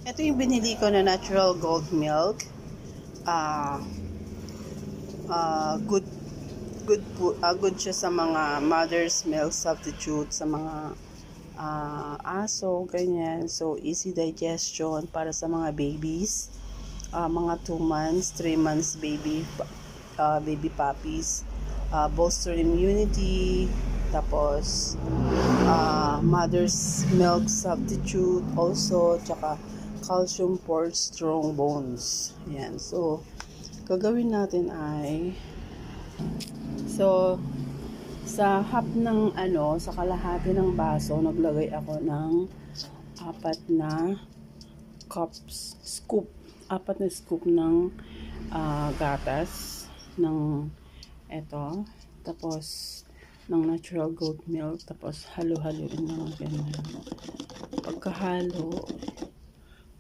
Ito yung binili ko na natural goat milk. Ah, good good siya sa mga mother's milk substitute sa mga aso, ganyan. So, easy digestion para sa mga babies. Mga 2 months, 3 months baby puppies. Bolster immunity. Tapos, mother's milk substitute also. Tsaka, calcium for strong bones. Yan. So, gagawin natin ay sa sa kalahati ng baso, naglagay ako ng 4 na scoop ng gatas ng tapos ng natural goat milk, tapos halo-haluin ng ganyan. Pagkahalo,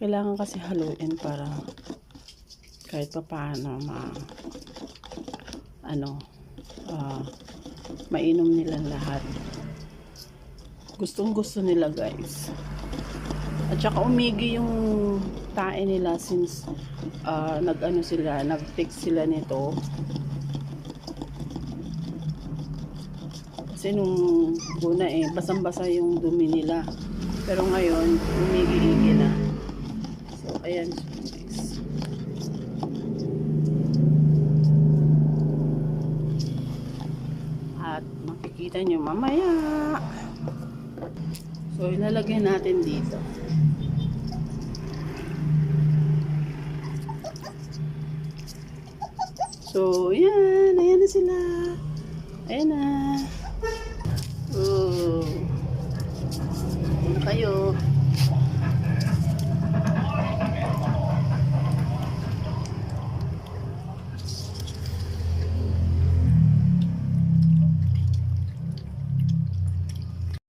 kailangan kasi haluin para kahit pa paano mainom nila lahat. Gustong gusto nila, guys. At saka umigi yung tae nila since nag-fix sila nito. Kasi nung una basang-basa yung dumi nila. Pero ngayon, umigi-igi na. So, ayan. At makikita nyo mamaya. So, ilalagay natin dito. So, yan. Ayan na sila. Ayan na.